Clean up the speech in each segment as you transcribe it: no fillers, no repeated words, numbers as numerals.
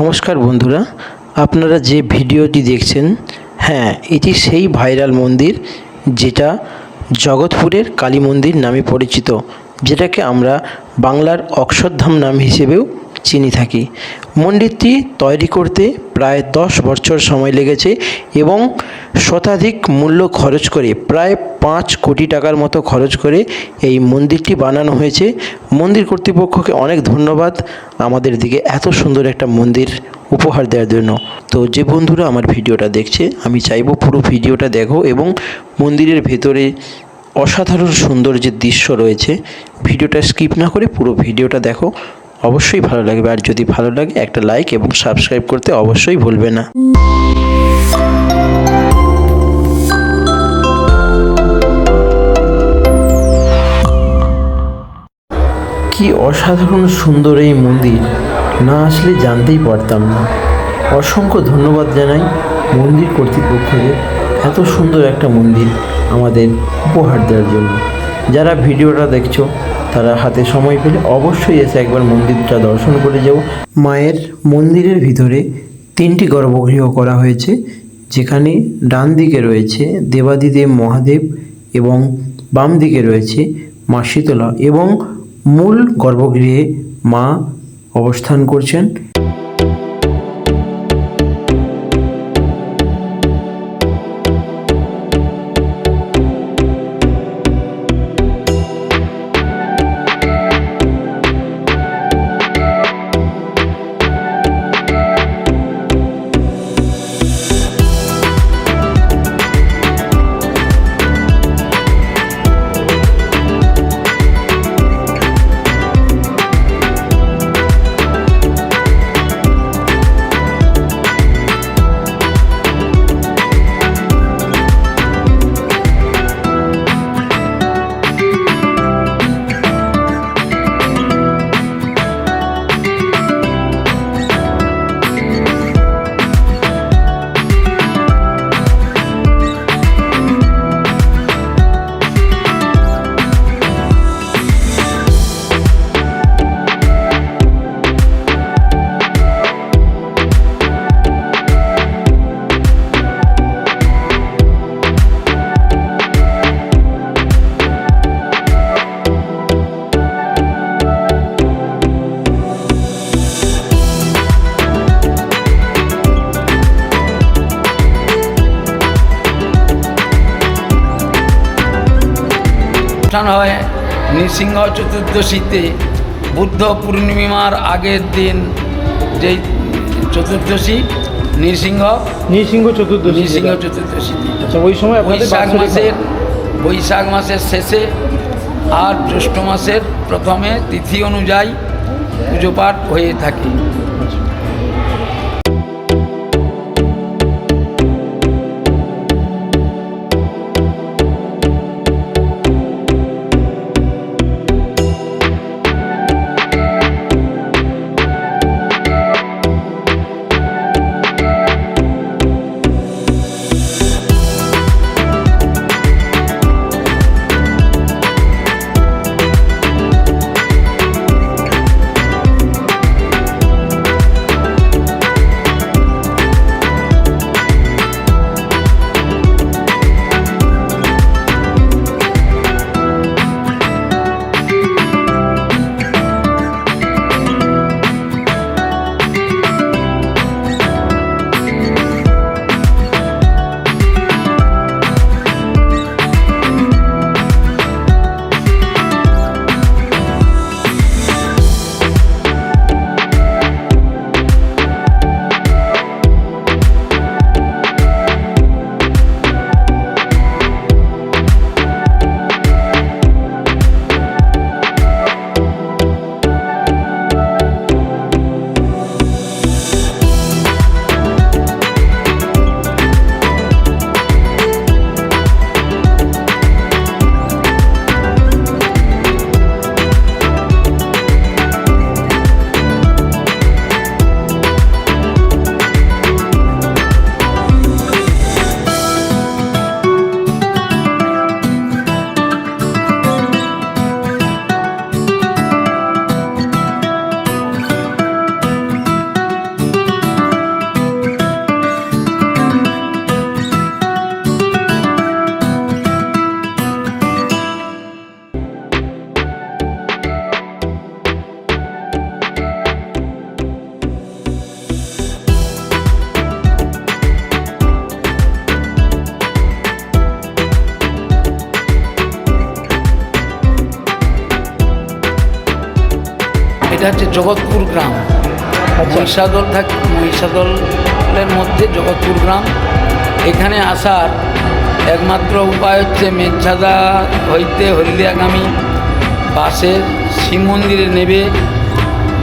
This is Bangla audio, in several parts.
নমস্কার বন্ধুরা, আপনারা যে ভিডিওটি দেখছেন, হ্যাঁ, এটি সেই ভাইরাল মন্দির যেটা জগৎপুরের কালী মন্দির নামে পরিচিত, যেটাকে আমরা বাংলার অক্ষরধাম নাম হিসেবেও চিনি থাকি। মন্দিরটি তৈরি করতে প্রায় 10 বছর সময় লেগেছে এবং শতাধিক মূল্য খরচ করে প্রায় 5 কোটি টাকার মতো খরচ করে এই মন্দিরটি বানানো হয়েছে। মন্দির কর্তৃপক্ষকে অনেক ধন্যবাদ আমাদের দিকে এত সুন্দর একটা মন্দির উপহার দেওয়ার জন্য। তো যে বন্ধুরা আমার ভিডিওটা দেখছে, আমি চাইবো পুরো ভিডিওটা দেখো এবং মন্দিরের ভেতরে অসাধারণ সুন্দর যে দৃশ্য রয়েছে, ভিডিওটা স্কিপ না করে পুরো ভিডিওটা দেখো, অবশ্যই ভালো লাগবে। আর যদি ভালো লাগে একটা লাইক এবং সাবস্ক্রাইব করতে অবশ্যই ভুলবে না। কি অসাধারণ সুন্দর এই মন্দির, না আসলে জানতেই পারতাম না। অসংখ্য ধন্যবাদ জানাই মন্দির কর্তৃপক্ষকে এত সুন্দর একটা মন্দির আমাদের উপহার দেওয়ার জন্য। যারা ভিডিওটা দেখছো তারা হাতে সময় পেলে অবশ্যই এসে একবার মন্দিরটা দর্শন করে যাও। মায়ের মন্দিরের ভিতরে 3টি গর্ভগৃহ করা হয়েছে, যেখানে ডান দিকে রয়েছে দেবাদিদেব মহাদেব এবং বাম দিকে রয়েছে মা শীতলা, এবং মূল গর্ভগৃহে মা অবস্থান করছেন। অনুষ্ঠান হয় নৃসিংহ চতুর্দশীতে, বুদ্ধ পূর্ণিমার আগের দিন, যেই চতুর্দশী নৃসিংহ চতুর্দশী। চতুর্দশীতে। আচ্ছা, ওই সময় বৈশাখ মাসের শেষে আর জ্যৈষ্ঠ মাসের প্রথমে তিথি অনুযায়ী পুজো পাঠ হয়ে থাকে। হচ্ছে জগৎপুর গ্রাম। মহিষাদল মহিষাদলের মধ্যে জগৎপুর গ্রাম। এখানে আসার একমাত্র উপায় হচ্ছে মেঘছাদা হইতে হলদিয়াগামী বাসে শিব মন্দিরে নেবে,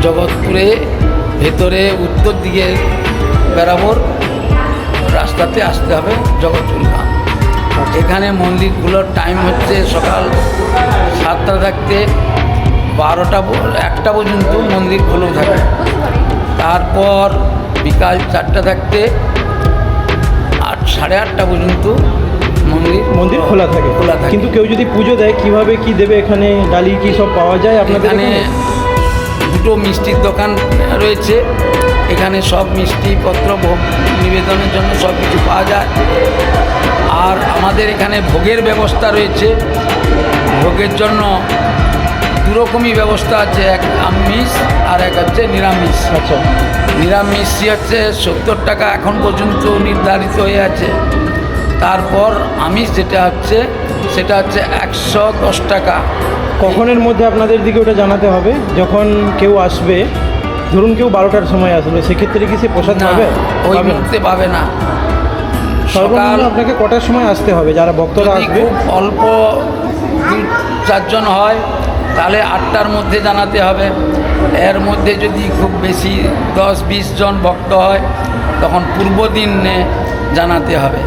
জগৎপুরে ভেতরে উত্তর দিকে বরাবর রাস্তাতে আসতে হবে জগৎপুর গ্রাম। এখানে মন্দিরগুলোর টাইম হচ্ছে সকাল 7টা থাকতে 1টা পর্যন্ত মন্দির খোলা থাকে। তারপর বিকাল 4টা থাকতে 8-8:30 পর্যন্ত মন্দির খোলা থাকে। কিন্তু কেউ যদি পুজো দেয় কিভাবে কি দেবে? এখানে ডালি কি সব পাওয়া যায় আপনাদের এখানে? দুটো মিষ্টির দোকান রয়েছে, এখানে সব মিষ্টিপত্র ভোগ নিবেদনের জন্য সব কিছু পাওয়া যায়। আর আমাদের এখানে ভোগের ব্যবস্থা রয়েছে। ভোগের জন্য দুরকমই ব্যবস্থা আছে, এক আমিষ আর এক হচ্ছে নিরামিষ। আচ্ছা, নিরামিষই হচ্ছে 70 টাকা এখন পর্যন্ত নির্ধারিত হয়ে আছে। তারপর আমিষ যেটা হচ্ছে সেটা হচ্ছে 110 টাকা। কখনের মধ্যে আপনাদের দিকে ওটা জানাতে হবে? যখন কেউ আসবে, ধরুন কেউ 12টার সময় আসবে, সেক্ষেত্রে কি সে প্রসাদ না, পাবে? ওই মুহূর্তে পাবে না। সর্বনিম্ন আপনাকে কটার সময় আসতে হবে যারা ভক্তরা যদি আসবে? খুব অল্প 2-4 জন হয় তাহলে 8টার মধ্যে জানাতে হবে। এর মধ্যে যদি খুব বেশি 10-20 জন ভক্ত হয় তখন পূর্ব দিনে জানাতে হবে।